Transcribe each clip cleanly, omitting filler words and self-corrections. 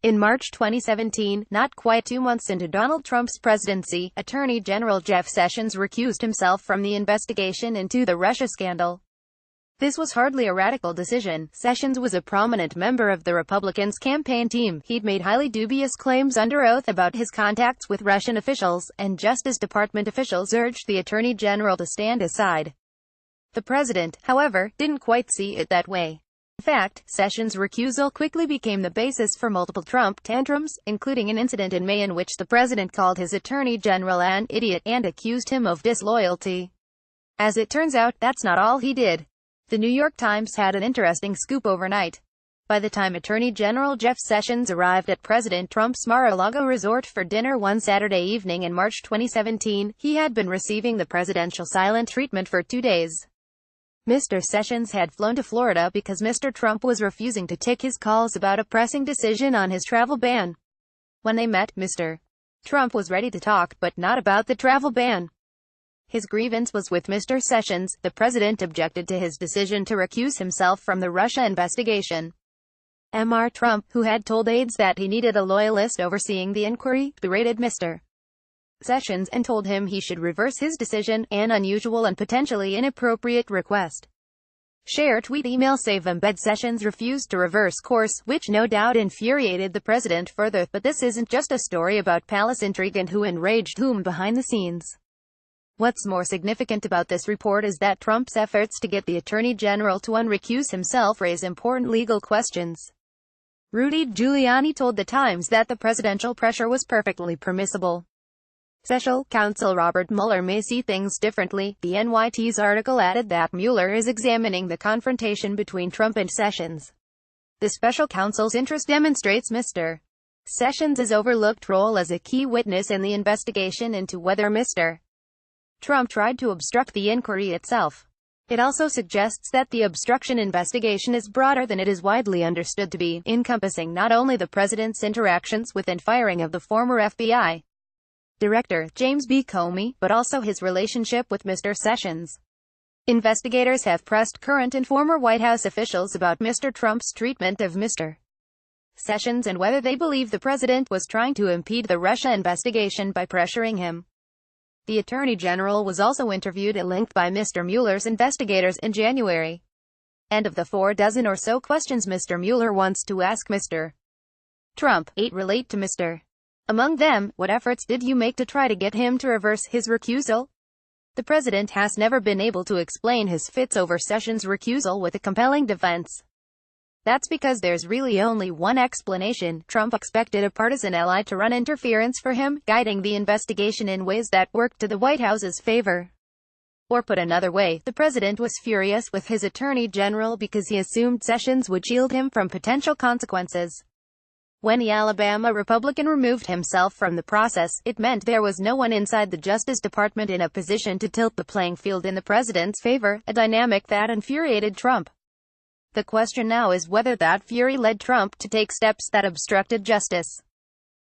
In March 2017, not quite 2 months into Donald Trump's presidency, Attorney General Jeff Sessions recused himself from the investigation into the Russia scandal. This was hardly a radical decision. Sessions was a prominent member of the Republicans' campaign team. He'd made highly dubious claims under oath about his contacts with Russian officials, and Justice Department officials urged the Attorney General to stand aside. The president, however, didn't quite see it that way. In fact, Sessions' recusal quickly became the basis for multiple Trump tantrums, including an incident in May in which the president called his Attorney General an idiot and accused him of disloyalty. As it turns out, that's not all he did. The New York Times had an interesting scoop overnight. By the time Attorney General Jeff Sessions arrived at President Trump's Mar-a-Lago resort for dinner one Saturday evening in March 2017, he had been receiving the presidential silent treatment for 2 days. Mr. Sessions had flown to Florida because Mr. Trump was refusing to take his calls about a pressing decision on his travel ban. When they met, Mr. Trump was ready to talk, but not about the travel ban. His grievance was with Mr. Sessions. The president objected to his decision to recuse himself from the Russia investigation. Mr. Trump, who had told aides that he needed a loyalist overseeing the inquiry, berated Mr. Sessions and told him he should reverse his decision, an unusual and potentially inappropriate request. Share tweet email save embed Sessions refused to reverse course, which no doubt infuriated the president further. But this isn't just a story about palace intrigue and who enraged whom behind the scenes. What's more significant about this report is that Trump's efforts to get the Attorney General to unrecuse himself raise important legal questions. Rudy Giuliani told The Times that the presidential pressure was perfectly permissible. Special counsel Robert Mueller may see things differently. The NYT's article added that Mueller is examining the confrontation between Trump and Sessions. The special counsel's interest demonstrates Mr. Sessions' overlooked role as a key witness in the investigation into whether Mr. Trump tried to obstruct the inquiry itself. It also suggests that the obstruction investigation is broader than it is widely understood to be, encompassing not only the president's interactions with and firing of the former FBI Director, James B. Comey, but also his relationship with Mr. Sessions. Investigators have pressed current and former White House officials about Mr. Trump's treatment of Mr. Sessions and whether they believe the president was trying to impede the Russia investigation by pressuring him. The Attorney General was also interviewed at length by Mr. Mueller's investigators in January. And of the 4 dozen or so questions Mr. Mueller wants to ask Mr. Trump, 8 relate to Mr. Among them, what efforts did you make to try to get him to reverse his recusal? The president has never been able to explain his fits over Sessions' recusal with a compelling defense. That's because there's really only one explanation. Trump expected a partisan ally to run interference for him, guiding the investigation in ways that worked to the White House's favor. Or put another way, the president was furious with his attorney general because he assumed Sessions would shield him from potential consequences. When the Alabama Republican removed himself from the process, it meant there was no one inside the Justice Department in a position to tilt the playing field in the president's favor, a dynamic that infuriated Trump. The question now is whether that fury led Trump to take steps that obstructed justice.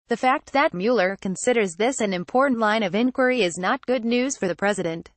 The fact that Mueller considers this an important line of inquiry is not good news for the president.